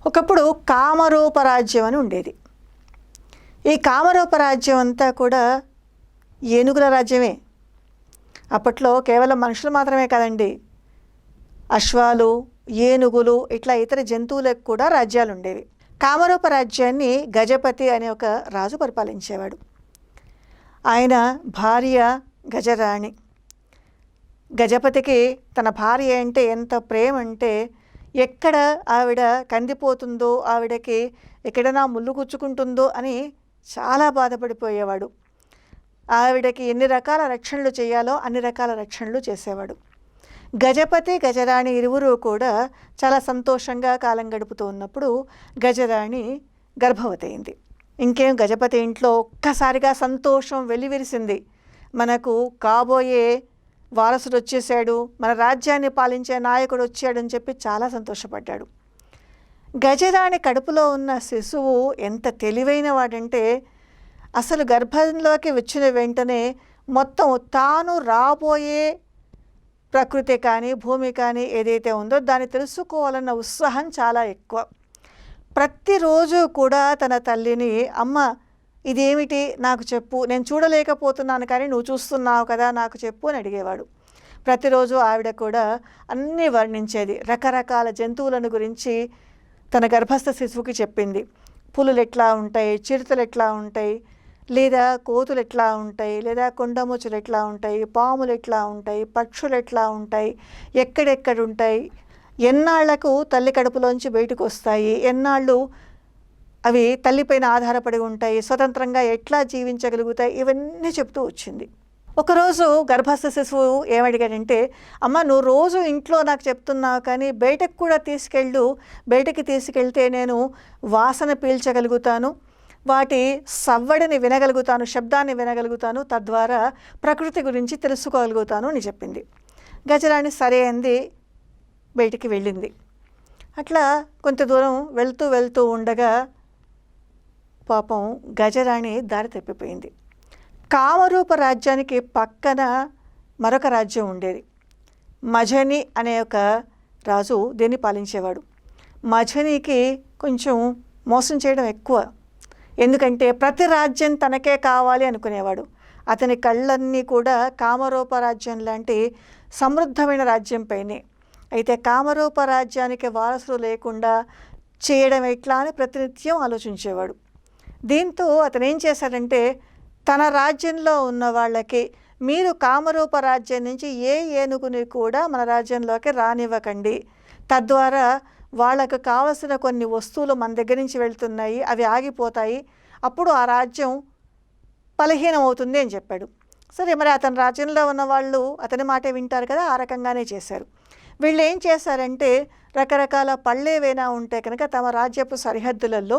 ఒకప్పుడు కామరూపరాజ్యం అని ఉండేది. ఈ కామరూపరాజ్యం అంతా కూడా ఏనుగుల రాజ్యమే. అప్పట్లో కేవలం మనుషులు మాత్రమే కాదండి, అశ్వాలు, ఏనుగులు ఇట్లా ఇతర జంతువులకు కూడా రాజ్యాలు ఉండేవి. కామరూప రాజ్యాన్ని గజపతి అనే ఒక రాజు పరిపాలించేవాడు. ఆయన భార్య గజరాణి. గజపతికి తన భార్య అంటే ఎంత ప్రేమ అంటే, ఎక్కడ ఆవిడ కందిపోతుందో, ఆవిడకి ఎక్కడైనా ముళ్ళు గుచ్చుకుంటుందో అని చాలా బాధపడిపోయేవాడు. ఆవిడకి ఎన్ని రకాల రక్షణలు చేయాలో అన్ని రకాల రక్షణలు చేసేవాడు. గజపతి గజరాణి ఇరువురు కూడా చాలా సంతోషంగా కాలం గడుపుతూ ఉన్నప్పుడు గజరాణి గర్భవతి అయింది. ఇంకేం గజపతి ఇంట్లో ఒక్కసారిగా సంతోషం వెల్లివిరిసింది. మనకు కాబోయే వారసుడు వచ్చేసాడు, మన రాజ్యాన్ని పాలించే నాయకుడు వచ్చాడని చెప్పి చాలా సంతోషపడ్డాడు. గజరాణి కడుపులో ఉన్న శిశువు ఎంత తెలివైన వాడంటే, అసలు గర్భంలోకి వచ్చిన వెంటనే మొత్తం తాను రాబోయే ప్రకృతి కానీ భూమి కానీ ఏదైతే ఉందో దాన్ని తెలుసుకోవాలన్న ఉత్సాహం చాలా ఎక్కువ. ప్రతిరోజు కూడా తన తల్లిని, అమ్మ ఇదేమిటి నాకు చెప్పు, నేను చూడలేకపోతున్నాను కానీ నువ్వు చూస్తున్నావు కదా నాకు చెప్పు అని అడిగేవాడు. ప్రతిరోజు ఆవిడ కూడా అన్నీ వర్ణించేది. రకరకాల జంతువులను గురించి తన గర్భస్థ శిశువుకి చెప్పింది. పులులు ఎట్లా ఉంటాయి, చిరుతలు ఎట్లా ఉంటాయి, లేదా కోతులు ఎట్లా ఉంటాయి, లేదా కొండముచ్చులు ఎట్లా ఉంటాయి, పాములు ఎట్లా ఉంటాయి, పక్షులు ఎట్లా ఉంటాయి, ఎక్కడెక్కడ ఉంటాయి, ఎన్నాళ్లకు తల్లి కడుపులోంచి బయటకు వస్తాయి, ఎన్నాళ్ళు అవి తల్లిపైన ఆధారపడి ఉంటాయి, స్వతంత్రంగా ఎట్లా జీవించగలుగుతాయి, ఇవన్నీ చెప్తూ వచ్చింది. ఒకరోజు గర్భస్థ శిశువు ఏమడిగాడంటే, అమ్మ నువ్వు రోజు ఇంట్లో నాకు చెప్తున్నావు కానీ బయటకు కూడా బయటకి తీసుకెళ్తే నేను వాసన పీల్చగలుగుతాను, వాటి సవ్వడిని వినగలుగుతాను, శబ్దాన్ని వినగలుగుతాను, తద్వారా ప్రకృతి గురించి తెలుసుకోగలుగుతాను అని చెప్పింది. గజరాణి సరే అంది, బయటికి వెళ్ళింది. అట్లా కొంత దూరం వెళ్తూ ఉండగా పాపం గజరాణి దారి తప్పిపోయింది. కామరూప రాజ్యానికి పక్కన మరొక రాజ్యం ఉండేది. మజని అనే ఒక రాజు దీన్ని పాలించేవాడు. మజనికి కొంచెం మోసం చేయడం ఎక్కువ. ఎందుకంటే ప్రతి రాజ్యం తనకే కావాలి అనుకునేవాడు. అతని కళ్ళన్నీ కూడా కామరూప రాజ్యం లాంటి సమృద్ధమైన రాజ్యం పైనే. అయితే కామరూప రాజ్యానికి వారసులు లేకుండా చేయడం ఎట్లా అని ప్రతినిత్యం ఆలోచించేవాడు. దీంతో అతను ఏం చేశాడంటే, తన రాజ్యంలో ఉన్న వాళ్ళకి, మీరు కామరూప రాజ్యం నుంచి ఏ ఏనుగుని కూడా మన రాజ్యంలోకి రానివ్వకండి, తద్వారా వాళ్ళకు కావలసిన కొన్ని వస్తువులు మన దగ్గర నుంచి వెళ్తున్నాయి, అవి ఆగిపోతాయి, అప్పుడు ఆ రాజ్యం బలహీనం అవుతుంది అని చెప్పాడు. సరే, మరి అతని రాజ్యంలో ఉన్న వాళ్ళు అతని మాటే వింటారు కదా, ఆ రకంగానే చేశారు. వీళ్ళు ఏం చేశారంటే, రకరకాల పళ్ళు ఏవైనా ఉంటే కనుక తమ రాజ్యపు సరిహద్దులలో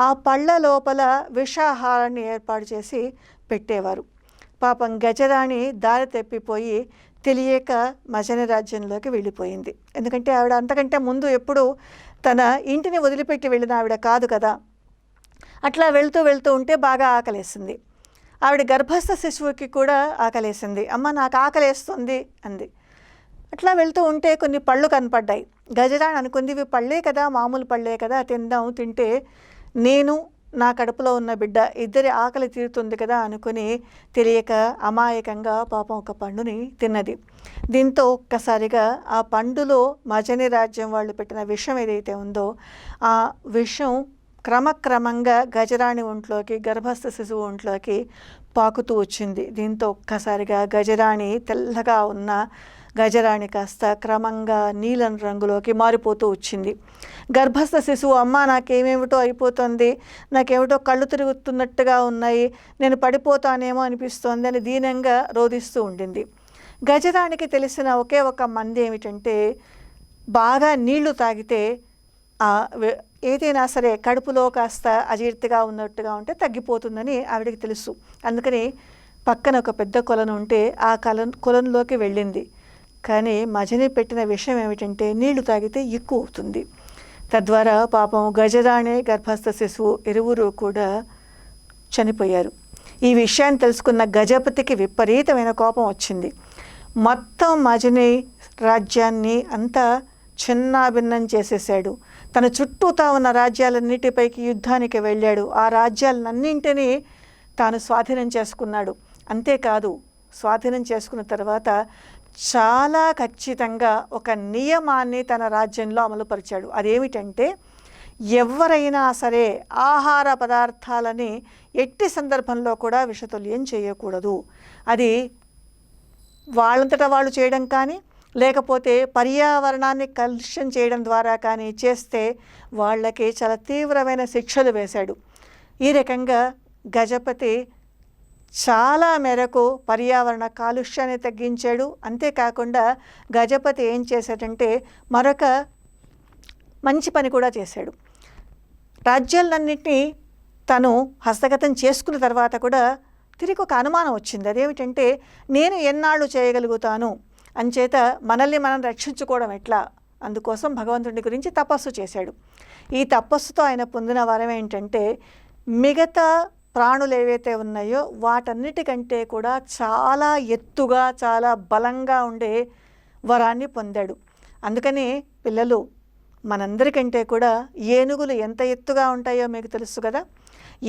ఆ పళ్ళ లోపల విషాహారాన్ని ఏర్పాటు చేసి పెట్టేవారు. పాపం గజరాణి దారి తప్పిపోయి తెలియక మజని రాజ్యంలోకి వెళ్ళిపోయింది. ఎందుకంటే ఆవిడ అంతకంటే ముందు ఎప్పుడు తన ఇంటిని వదిలిపెట్టి వెళ్ళిన ఆవిడ కాదు కదా. అట్లా వెళ్తూ ఉంటే బాగా ఆకలేసింది. ఆవిడ గర్భస్థ శిశువుకి కూడా ఆకలేసింది. అమ్మ నాకు ఆకలేస్తుంది అంది. అట్లా వెళ్తూ ఉంటే కొన్ని పళ్ళు కనపడ్డాయి. గజరాణి అనుకుంది, ఇవి పళ్ళే కదా, మామూలు పళ్ళే కదా, తింటే నేను నా కడుపులో ఉన్న బిడ్డ ఇద్దరి ఆకలి తీరుతుంది కదా అనుకుని తెలియక అమాయకంగా పాపం ఒక పండుని తిన్నది. దీంతో ఒక్కసారిగా ఆ పండులో మజని రాజ్యం వాళ్ళు పెట్టిన విషం ఏదైతే ఉందో ఆ విషం క్రమక్రమంగా గజరాణి ఒంట్లోకి, గర్భస్థ శిశువు ఒంట్లోకి పాకుతూ వచ్చింది. దీంతో ఒక్కసారిగా గజరాణి, తెల్లగా ఉన్న గజరాణి కాస్త క్రమంగా నీలం రంగులోకి మారిపోతూ వచ్చింది. గర్భస్థ శిశువు, అమ్మ నాకేమేమిటో అయిపోతుంది, నాకేమిటో కళ్ళు తిరుగుతున్నట్టుగా ఉన్నాయి, నేను పడిపోతానేమో అనిపిస్తోంది అని దీనంగా రోధిస్తూ ఉండింది. గజరానికి తెలిసిన ఒకే ఒక మంది ఏమిటంటే, బాగా నీళ్లు తాగితే ఏదైనా సరే కడుపులో కాస్త అజీర్తిగా ఉన్నట్టుగా ఉంటే తగ్గిపోతుందని ఆవిడకి తెలుసు. అందుకని పక్కన ఒక పెద్ద కొలను ఉంటే ఆ కొలంలోకి వెళ్ళింది. కానీ మజని పెట్టిన విషయం ఏమిటంటే, నీళ్లు తాగితే ఎక్కువ అవుతుంది. తద్వారా పాపం గజరాణి, గర్భస్థ శిశువు ఇరువురు కూడా చనిపోయారు. ఈ విషయాన్ని తెలుసుకున్న గజపతికి విపరీతమైన కోపం వచ్చింది. మొత్తం మజని రాజ్యాన్ని అంతా చిన్నాభిన్నం చేసేసాడు. తన చుట్టూతా ఉన్న రాజ్యాలన్నిటిపైకి యుద్ధానికి వెళ్ళాడు. ఆ రాజ్యాలన్నింటినీ తాను స్వాధీనం చేసుకున్నాడు. అంతేకాదు, స్వాధీనం చేసుకున్న తర్వాత చాలా ఖచ్చితంగా ఒక నియమాన్ని తన రాజ్యంలో అమలుపరిచాడు. అదేమిటంటే, ఎవరైనా సరే ఆహార పదార్థాలని ఎట్టి సందర్భంలో కూడా విషతుల్యం చేయకూడదు. అది వాళ్ళంతటా వాళ్ళు చేయడం కానీ, లేకపోతే పర్యావరణాన్ని కలుషితం చేయడం ద్వారా కానీ చేస్తే వాళ్ళకి చాలా తీవ్రమైన శిక్షలు వేశాడు. ఈ రకంగా గజపతి చాలా మేరకు పర్యావరణ కాలుష్యాన్ని తగ్గించాడు. అంతేకాకుండా గజపతి ఏం చేశాడంటే మరొక మంచి పని కూడా చేశాడు. రాజ్యాలన్నింటినీ తను హస్తగతం చేసుకున్న తర్వాత కూడా తిరిగి ఒక అనుమానం వచ్చింది. అదేమిటంటే, నేను ఎన్నాళ్ళు చేయగలుగుతాను, అంచేత మనల్ని మనం రక్షించుకోవడం ఎట్లా? అందుకోసం భగవంతుడి గురించి తపస్సు చేశాడు. ఈ తపస్సుతో ఆయన పొందిన వరం ఏంటంటే, మిగతా ప్రాణులు ఏవైతే ఉన్నాయో వాటన్నిటికంటే కూడా చాలా ఎత్తుగా, చాలా బలంగా ఉండే వరాన్ని పొందాడు. అందుకని పిల్లలు, మనందరికంటే కూడా ఏనుగులు ఎంత ఎత్తుగా ఉంటాయో మీకు తెలుసు కదా.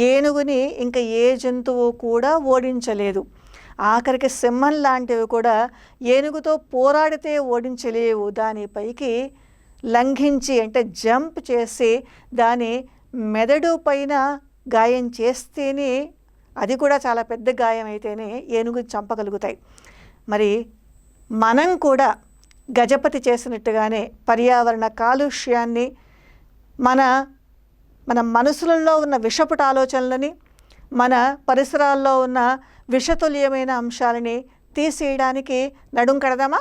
ఏనుగుని ఇంకా ఏ జంతువు కూడా ఓడించలేదు. ఆఖరికి సింహం లాంటివి కూడా ఏనుగుతో పోరాడితే ఓడించలేవు. దానిపైకి లంఘించి అంటే జంప్ చేసి దాని మెదడు పైన గాయం చేస్తేనే, అది కూడా చాలా పెద్ద గాయం అయితేనే ఏనుగు చంపగలుగుతాయి. మరి మనం కూడా గజపతి చేసినట్టుగానే పర్యావరణ కాలుష్యాన్ని, మన మనసులలో ఉన్న విషపుట ఆలోచనలని, మన పరిసరాల్లో ఉన్న విషతుల్యమైన అంశాలని తీసేయడానికి నడుం కడదామా?